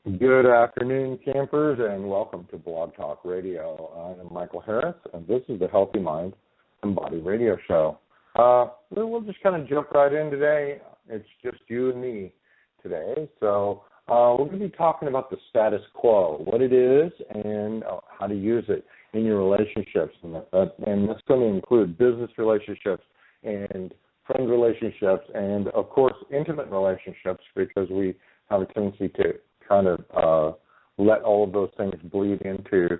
Good afternoon, campers, and welcome to Blog Talk Radio. I'm Michael Harris, and this is the Healthy Mind and Body Radio Show. We'll just kind of jump right in today. It's just you and me today. So we're going to be talking about the status quo, what it is, and how to use it in your relationships. And that's going to include business relationships and friend relationships and, of course, intimate relationships, because we have a tendency to kind of let all of those things bleed into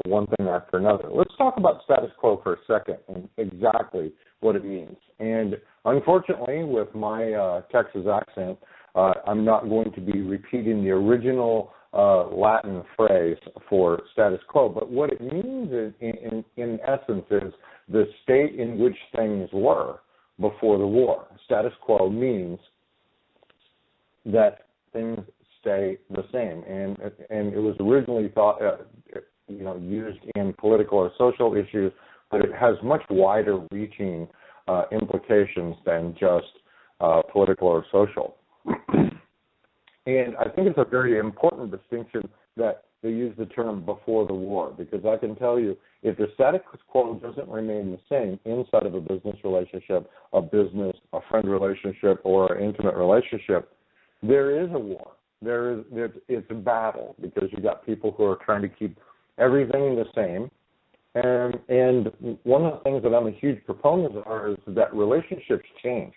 one thing after another. Let's talk about status quo for a second and exactly what it means. And unfortunately, with my Texas accent, I'm not going to be repeating the original Latin phrase for status quo, but what it means in essence is the state in which things were before the war. Status quo means that things stay the same, and it was originally thought, used in political or social issues, but it has much wider reaching implications than just political or social. And I think it's a very important distinction that they use the term before the war, because I can tell you, if the status quo doesn't remain the same inside of a business relationship, a friend relationship, or an intimate relationship, there is a war. It's a battle, because you got people who are trying to keep everything the same. And one of the things that I'm a huge proponent of is that relationships change.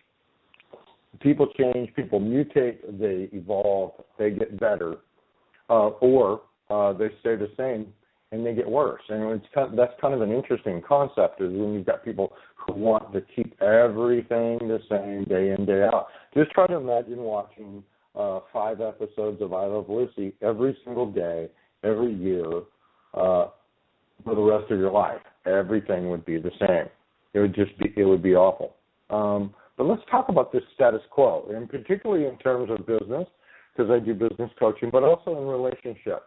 People change, people mutate, they evolve, they get better, or they stay the same and they get worse. And that's kind of an interesting concept, is when you've got people who want to keep everything the same day in, day out. Just try to imagine watching 5 episodes of I Love Lucy every single day, every year, for the rest of your life. Everything would be the same. It would be awful. But let's talk about this status quo, and particularly in terms of business, because I do business coaching, but also in relationship.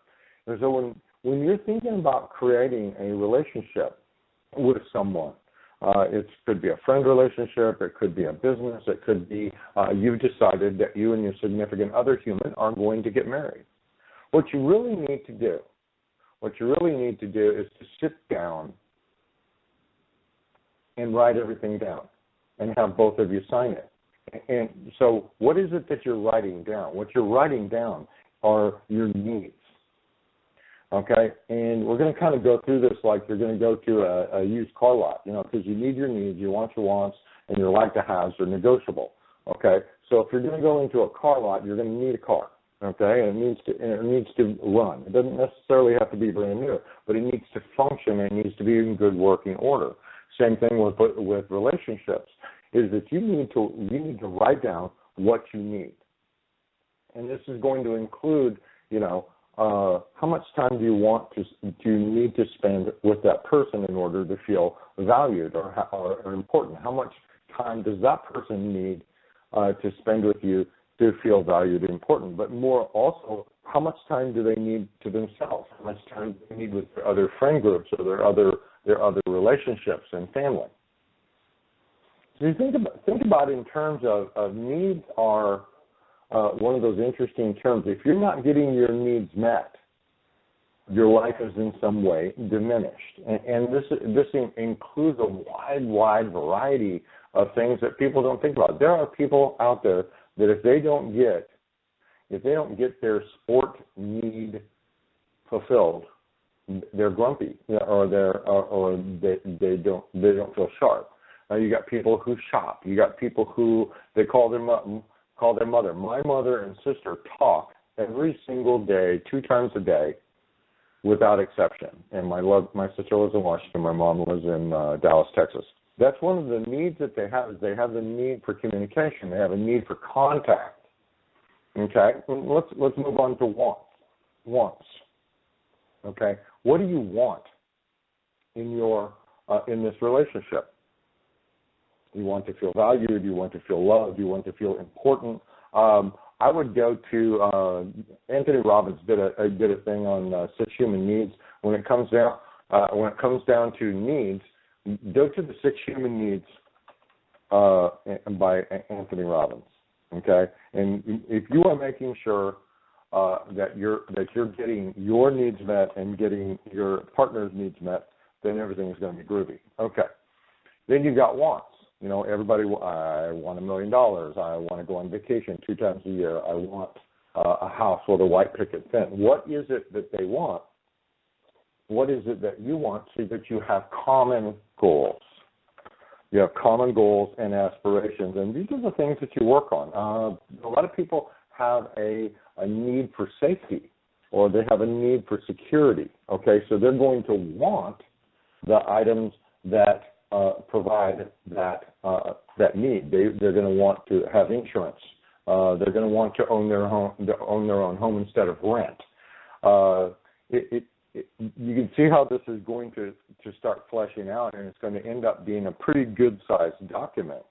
And so when you're thinking about creating a relationship with someone, it could be a friend relationship, it could be a business, it could be you've decided that you and your significant other human are going to get married. What you really need to do is to sit down and write everything down and have both of you sign it. And so what is it that you're writing down? What you're writing down are your needs. Okay, and we're going to kind of go through this like you're going to go to a used car lot, because you need your needs, you want your wants, and your like-to-haves are negotiable. Okay, so if you're going to go into a car lot, you're going to need a car. Okay, and it needs to run. It doesn't necessarily have to be brand new, but it needs to function and it needs to be in good working order. Same thing with relationships, is that you need to write down what you need, and this is going to include, how much time do you need to spend with that person in order to feel valued or important? How much time does that person need to spend with you to feel valued and important? But more also, how much time do they need to themselves? How much time do they need with their other friend groups or their other relationships and family? So you think about it in terms of needs are one of those interesting terms. If you're not getting your needs met, your life is in some way diminished. And this includes a wide variety of things that people don't think about. There are people out there that if they don't get their sport need fulfilled, they're grumpy, or they don't feel sharp. You got people who shop. You got people who they call their mother. My mother and sister talk every single day, 2 times a day, without exception. And my sister lives in Washington. My mom lives in Dallas, Texas. That's one of the needs that they have. Is they have the need for communication. They have a need for contact. Okay, let's move on to wants. Okay, what do you want in this relationship? You want to feel valued. You want to feel loved. You want to feel important. I would go to Anthony Robbins did a thing on 6 human needs. When it comes down to needs, go to the 6 human needs by Anthony Robbins. Okay, and if you are making sure that you're getting your needs met and getting your partner's needs met, then everything is going to be groovy. Okay. Then you've got wants. You know, everybody, I want $1 million. I want to go on vacation 2 times a year. I want a house with a white picket fence. What is it that they want? What is it that you want so that you have common goals? You have common goals and aspirations, and these are the things that you work on. A lot of people have a need for safety, or they have a need for security. Okay, so they're going to want the items that provide that need. They're going to want to have insurance. They're going to want to own their own home instead of rent. You can see how this is going to start fleshing out, and it's going to end up being a pretty good-sized document.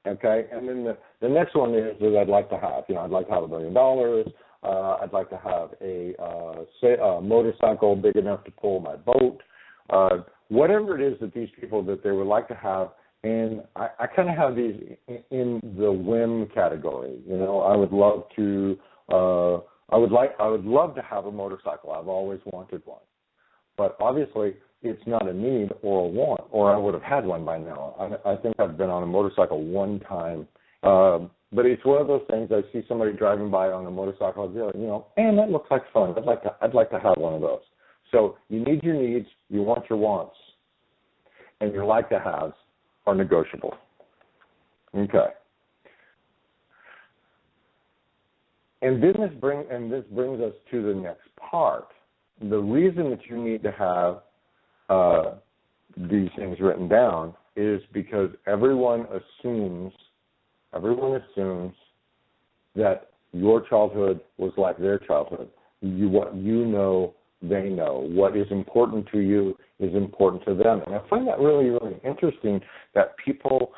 Okay, and then the next one is that I'd like to have. You know, I'd like to have $1 million. I'd like to have a motorcycle big enough to pull my boat. Whatever it is that these people that they would like to have, and I kind of have these in the whim category. You know, I would love to. I would love to have a motorcycle. I've always wanted one. But obviously, it's not a need or a want, or I would have had one by now. I think I've been on a motorcycle one time. But it's one of those things, I see somebody driving by on a motorcycle, I'd be like, you know, man, that looks like fun. I'd like to have one of those. So you need your needs, you want your wants, and your like to haves are negotiable. Okay. And this brings us to the next part. The reason that you need to have these things written down is because everyone assumes that your childhood was like their childhood. What you know, they know. What is important to you is important to them. And I find that really, really interesting that people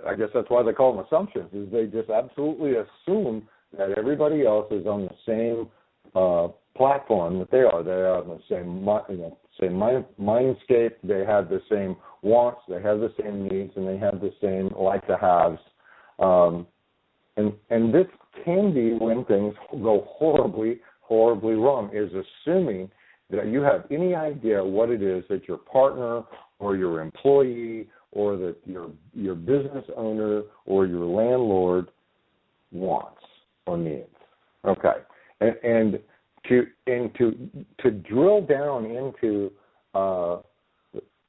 I guess that's why they call them assumptions, is they just absolutely assume that everybody else is on the same platform that they are. They are on the same mindscape. They have the same wants. They have the same needs, and they have the same like-to-haves. And this can be when things go horribly, horribly wrong, is assuming that you have any idea what it is that your partner or your employee or that your business owner or your landlord wants or needs. Okay, and to drill down into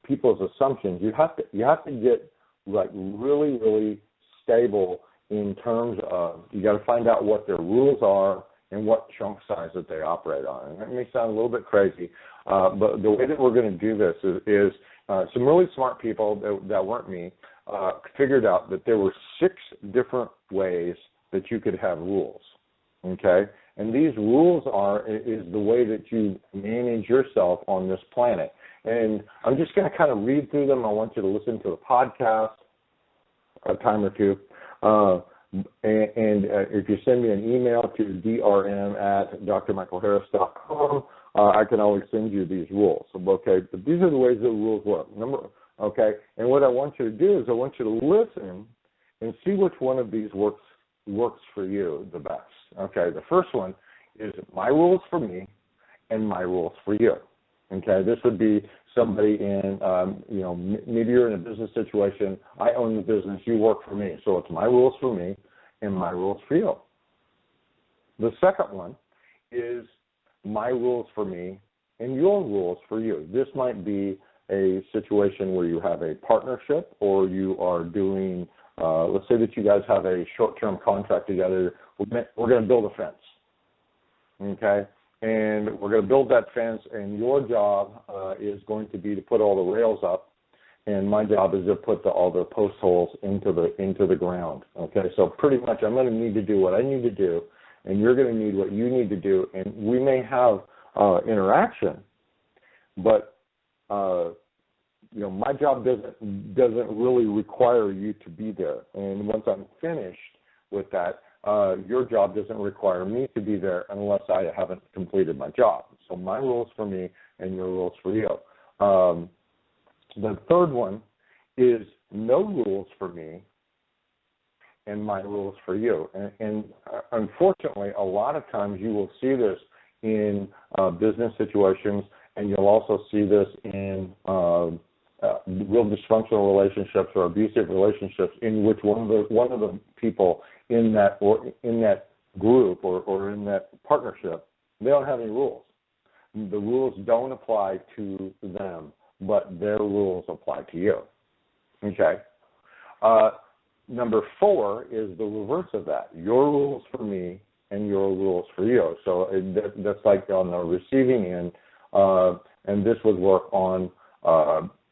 people's assumptions, you have to get like really, really stable in terms of, you got to find out what their rules are and what chunk size that they operate on. And that may sound a little bit crazy, but the way that we're going to do this is some really smart people that weren't me figured out that there were 6 different ways that you could have rules, okay? And these rules is the way that you manage yourself on this planet. And I'm just going to kind of read through them. I want you to listen to the podcast a time or two. And if you send me an email to drm@drmichaelharris.com, I can always send you these rules. Okay, but these are the ways the rules work. Okay, and what I want you to do is I want you to listen and see which one of these works for you the best. Okay, the first one is my rules for me and my rules for you. Okay, this would be somebody in, maybe you're in a business situation. I own the business, you work for me. So it's my rules for me and my rules for you. The second one is my rules for me and your rules for you. This might be a situation where you have a partnership or you are doing, let's say that you guys have a short-term contract together. We're going to build a fence, okay? And we're going to build that fence, and your job is going to be to put all the rails up, and my job is to put all the post holes into the ground. Okay, so pretty much I'm going to need to do what I need to do, and you're going to need what you need to do, and we may have interaction, but my job doesn't really require you to be there. And once I'm finished with that, your job doesn't require me to be there unless I haven't completed my job. So my rules for me and your rules for you. The third one is no rules for me and my rules for you. And unfortunately, a lot of times you will see this in business situations, and you'll also see this in real dysfunctional relationships or abusive relationships, in which one of the people in that group or in that partnership, they don't have any rules. The rules don't apply to them, but their rules apply to you. Okay. Number 4 is the reverse of that. Your rules for me and your rules for you. So that's like on the receiving end, and this would work on,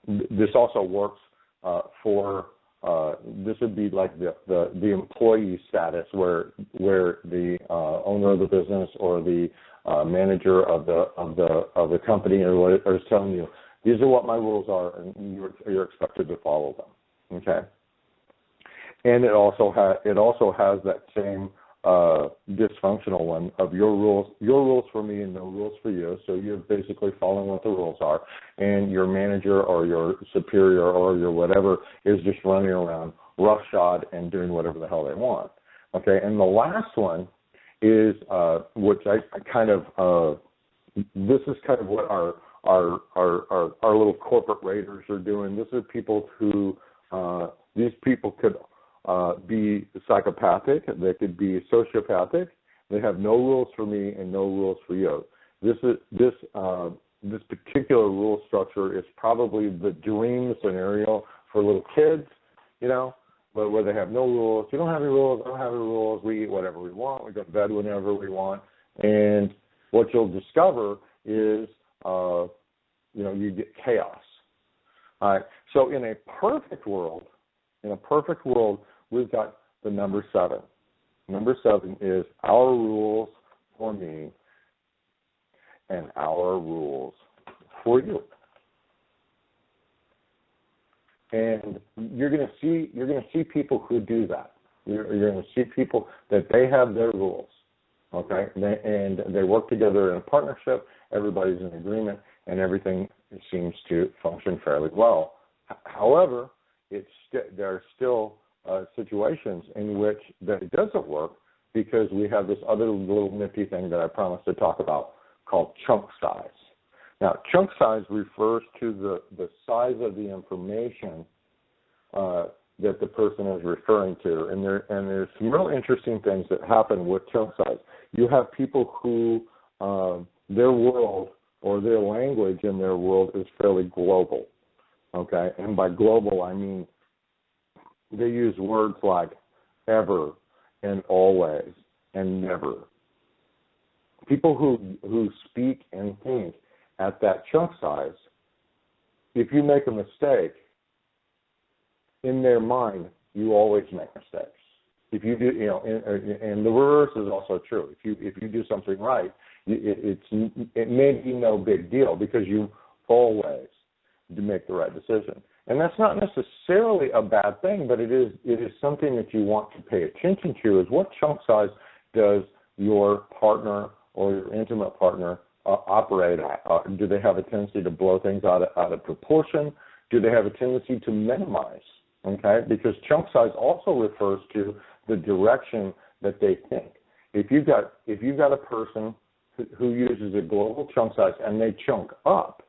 this also works for, this would be like the employee status where the owner of the business or the manager of the company or is telling you, these are what my rules are, and you're expected to follow them. Okay. And it also has that same dysfunctional one of your rules for me and no rules for you. So you're basically following what the rules are, and your manager or your superior or your whatever is just running around roughshod and doing whatever the hell they want. Okay. And the last one is which I kind of this is kind of what our little corporate raiders are doing. This is people who these people could be psychopathic, they could be sociopathic. They have no rules for me and no rules for you. This particular rule structure is probably the dream scenario for little kids, but where they have no rules. You don't have any rules, I don't have any rules. We eat whatever we want. We go to bed whenever we want. And what you'll discover is, you get chaos. All right. So in a perfect world, we've got the number 7. Number 7 is our rules for me and our rules for you. And you're going to see people who do that. You're going to see people that they have their rules, okay, and they work together in a partnership. Everybody's in agreement, and everything seems to function fairly well. However, there are still situations in which that it doesn't work because we have this other little nifty thing that I promised to talk about called chunk size. Now, chunk size refers to the size of the information that the person is referring to, and there's some real interesting things that happen with chunk size. You have people who their world or their language in their world is fairly global, okay? And by global, I mean they use words like ever and always and never. People who speak and think at that chunk size, if you make a mistake, in their mind, you always make mistakes. If you do, and the reverse is also true. If you do something right, it may be no big deal because you always make the right decision. And that's not necessarily a bad thing, but it is something that you want to pay attention to, is what chunk size does your partner or your intimate partner operate at? Do they have a tendency to blow things out of proportion? Do they have a tendency to minimize? Okay, because chunk size also refers to the direction that they think. If you've got a person who uses a global chunk size and they chunk up,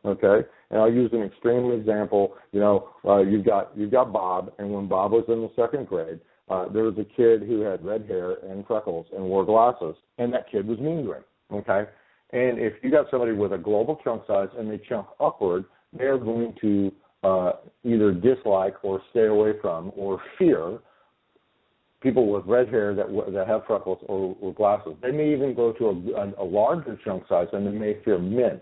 okay, and I'll use an extreme example. You've got Bob, and when Bob was in the 2nd grade, there was a kid who had red hair and freckles and wore glasses, and that kid was mean green. Okay, and if you got somebody with a global chunk size and they chunk upward, they're going to either dislike or stay away from or fear people with red hair that have freckles or glasses. They may even go to a larger chunk size and they may fear men,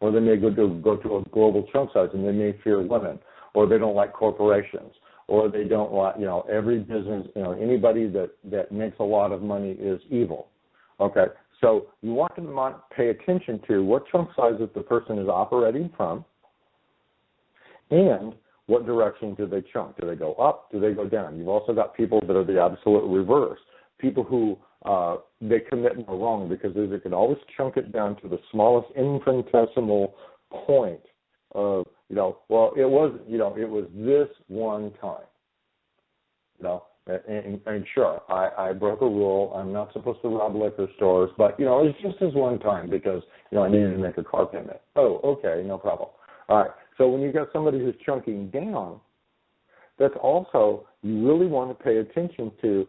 or they may go to a global chunk size and they may fear women, or they don't like corporations, or they don't like, every business, anybody that makes a lot of money is evil. Okay, so you want to pay attention to what chunk size that the person is operating from, and what direction do they chunk? Do they go up? Do they go down? You've also got people that are the absolute reverse. People who they commit no wrong because they can always chunk it down to the smallest infinitesimal point of, it was this one time. And sure, I broke a rule. I'm not supposed to rob liquor stores, but, it was just this one time because, I needed to make a car payment. Oh, okay, no problem. All right, so when you've got somebody who's chunking down, that's also, you really want to pay attention to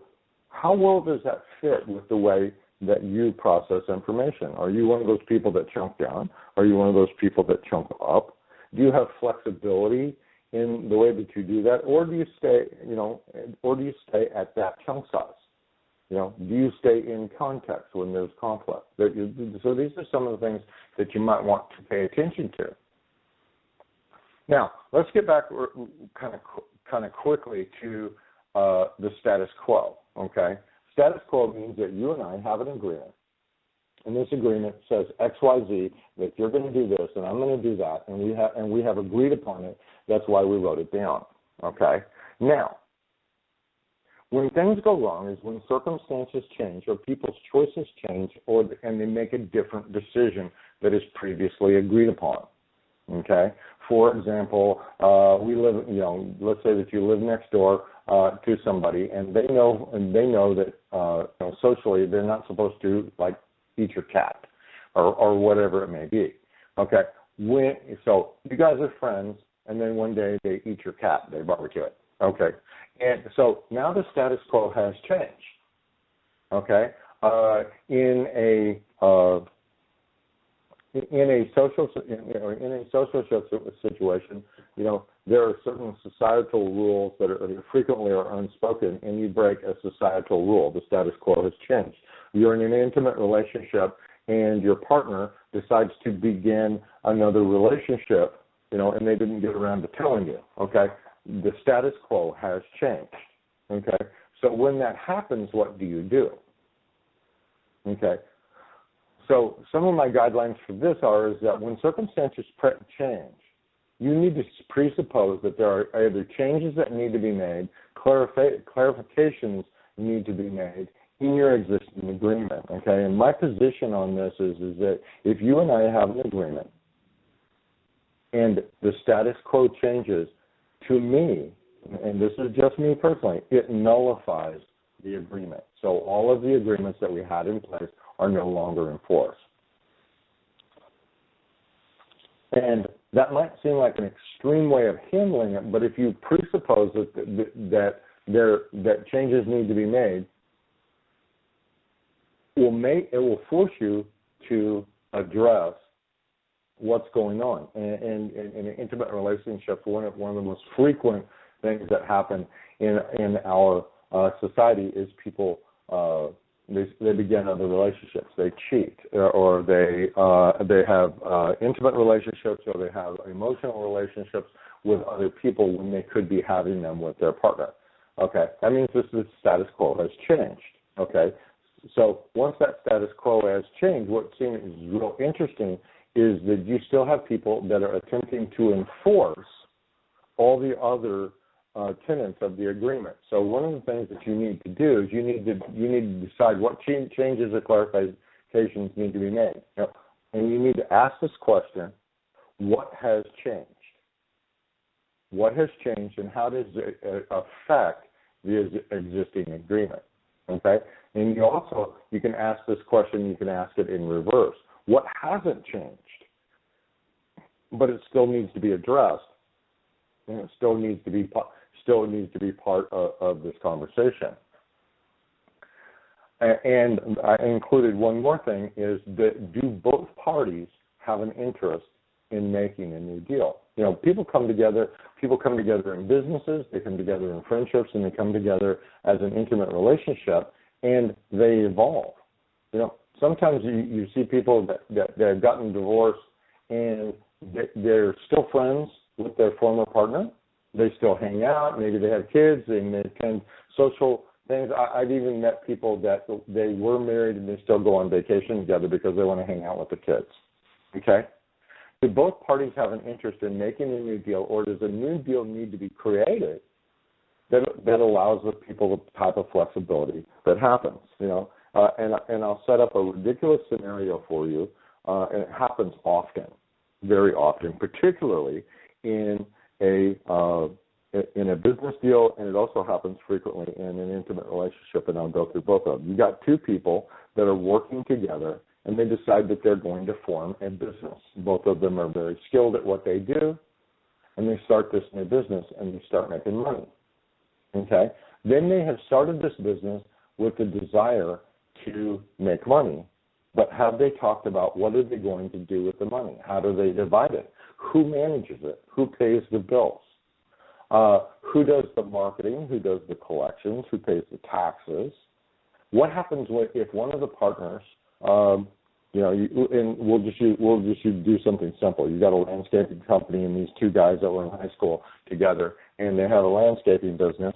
how well does that fit with the way that you process information. Are you one of those people that chunk down? Are you one of those people that chunk up? Do you have flexibility in the way that you do that, or do you stay, at that chunk size? Do you stay in context when there's conflict? So these are some of the things that you might want to pay attention to. Now, let's get back kind of quickly to the status quo. Okay, status quo means that you and I have an agreement. And this agreement says X, Y, Z, that you're going to do this and I'm going to do that, and we have agreed upon it. That's why we wrote it down. Okay. Now, when things go wrong is when circumstances change or people's choices change, and they make a different decision that is previously agreed upon. Okay. For example, we live. Let's say that you live next door to somebody, and they know that socially they're not supposed to eat your cat, or whatever it may be. Okay. So you guys are friends, and then one day they eat your cat, they barbecue it. Okay. And so now the status quo has changed. Okay. In a social situation, there are certain societal rules that are frequently are unspoken, and you break a societal rule. The status quo has changed. You're in an intimate relationship, and your partner decides to begin another relationship, and they didn't get around to telling you. Okay, the status quo has changed. Okay, so when that happens, what do you do? Okay. So some of my guidelines for this is that when circumstances change, you need to presuppose that there are either changes that need to be made, clarifications need to be made in your existing agreement. Okay, and my position on this is that if you and I have an agreement and the status quo changes, to me, and this is just me personally, it nullifies the agreement. So all of the agreements that we had in place are no longer in force. And that might seem like an extreme way of handling it, but if you presuppose that changes need to be made, it will force you to address what's going on. And in an intimate relationship, one of the most frequent things that happen in our society is people they begin other relationships. They cheat, or they have intimate relationships, or they have emotional relationships with other people when they could be having them with their partner. Okay, that means the status quo has changed. Okay, so once that status quo has changed, what seems real interesting is that you still have people that are attempting to enforce all the other tenets of the agreement. So one of the things that you need to do is you need to decide what changes or clarifications need to be made. And you need to ask this question: what has changed? What has changed, and how does it affect the existing agreement? Okay? And you can ask this question, you can ask it in reverse. What hasn't changed, but it still needs to be addressed, and it still needs to be part of this conversation. And I included one more thing, is that do both parties have an interest in making a new deal? People come together in businesses, they come together in friendships, and they come together as an intimate relationship, and they evolve. Sometimes you see people that have gotten divorced, and they're still friends with their former partner. They still hang out. Maybe they have kids. They may attend social things. I've even met people that they were married and they still go on vacation together because they want to hang out with the kids. Okay? Do both parties have an interest in making a new deal, or does a new deal need to be created that allows the people the type of flexibility that happens? And I'll set up a ridiculous scenario for you, and it happens often, very often, particularly in a in a business deal, and it also happens frequently in an intimate relationship, and I'll go through both of them. You got two people that are working together, and they decide that they're going to form a business. Both of them are very skilled at what they do, and they start this new business, and they start making money. Okay? Then they have started this business with the desire to make money, but have they talked about what are they going to do with the money? How do they divide it? Who manages it? Who pays the bills? Who does the marketing? Who does the collections? Who pays the taxes? What happens if one of the partners, and we'll just do something simple. You got a landscaping company, and these two guys that were in high school together, and they have a landscaping business,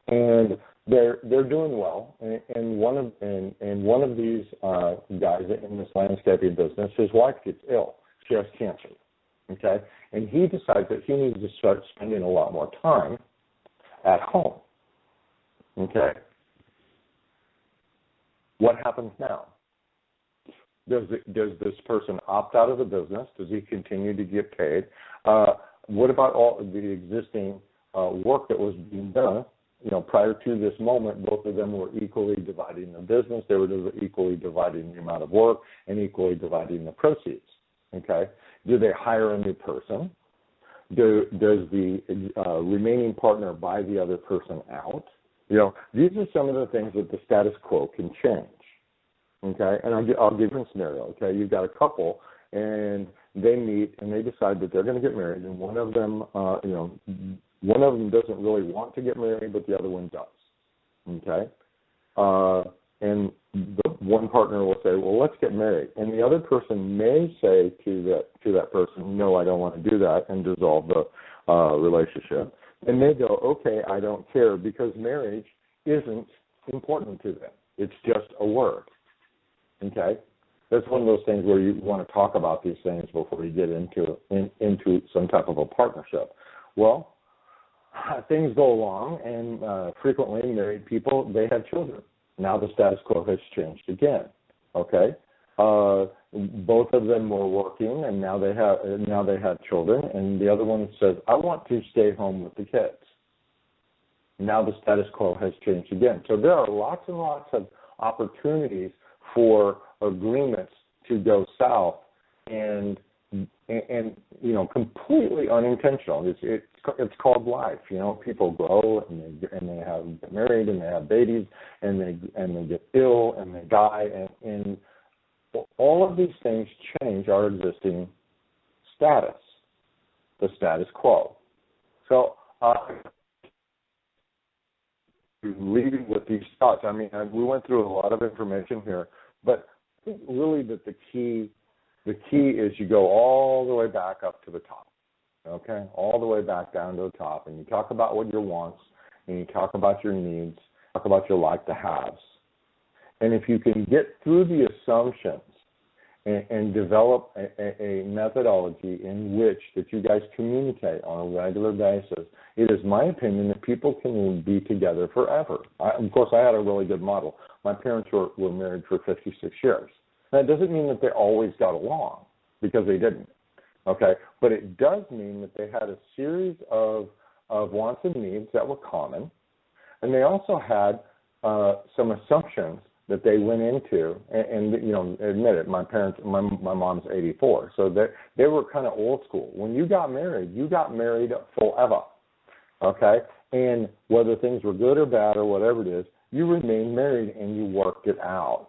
and they're doing well. And one of these guys in this landscaping business, his wife gets ill. She has cancer. Okay, and he decides that he needs to start spending a lot more time at home. Okay, what happens now? Does this person opt out of the business? Does he continue to get paid? What about all of the existing work that was being done? Prior to this moment, both of them were equally dividing the business. They were equally dividing the amount of work and equally dividing the proceeds. Okay. Do they hire a new person? Does the remaining partner buy the other person out? These are some of the things that the status quo can change. Okay, and I'll give you a scenario. Okay, you've got a couple, and they meet and they decide that they're going to get married, and one of them doesn't really want to get married, but the other one does. Okay, and the one partner will say, well, let's get married. And the other person may say to that person, no, I don't want to do that, and dissolve the relationship. And they go, okay, I don't care, because marriage isn't important to them. It's just a word. Okay? That's one of those things where you want to talk about these things before you get into some type of a partnership. Well, things go along, and frequently married people, they have children. Now the status quo has changed again. Okay, both of them were working, and now they have children. And the other one says, "I want to stay home with the kids." Now the status quo has changed again. So there are lots and lots of opportunities for agreements to go south, and completely unintentional. It's called life. People grow and they get married and they have babies and they get ill and they die, and all of these things change our existing status, the status quo. So leading with these thoughts. I mean, we went through a lot of information here, but I think really that the key is you go all the way back up to the top, okay, all the way back down to the top, and you talk about what your wants, and you talk about your needs, talk about your like-to-haves. And if you can get through the assumptions and develop a methodology in which that you guys communicate on a regular basis, it is my opinion that people can be together forever. Of course, I had a really good model. My parents were married for 56 years. That doesn't mean that they always got along, because they didn't, okay? But it does mean that they had a series of wants and needs that were common, and they also had some assumptions that they went into, and admit it, my mom's 84, so they were kind of old school. When you got married forever, okay? And whether things were good or bad or whatever it is, you remained married and you worked it out,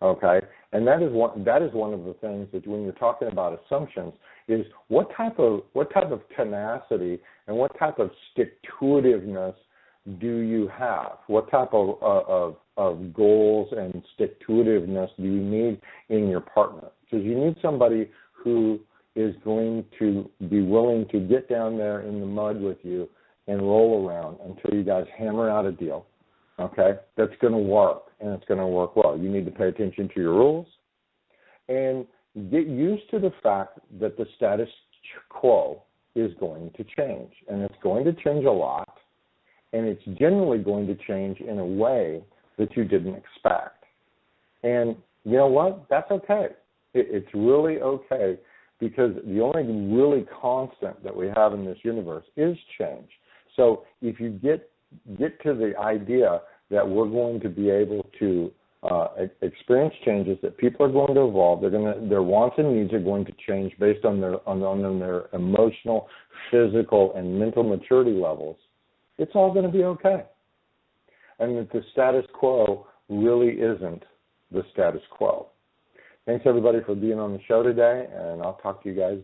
okay? And that is one of the things that when you're talking about assumptions is what type of tenacity and what type of stick-to-itiveness do you have? What type of goals and stick-to-itiveness do you need in your partner? Because you need somebody who is going to be willing to get down there in the mud with you and roll around until you guys hammer out a deal, okay, that's going to work, and it's going to work well. You need to pay attention to your rules and get used to the fact that the status quo is going to change, and it's going to change a lot, and it's generally going to change in a way that you didn't expect. And you know what? That's okay. It's really okay because the only really constant that we have in this universe is change. So if you get to the idea that we're going to be able to experience changes, that people are going to evolve, their wants and needs are going to change based on their emotional, physical, and mental maturity levels, it's all going to be okay. And that the status quo really isn't the status quo. Thanks, everybody, for being on the show today, and I'll talk to you guys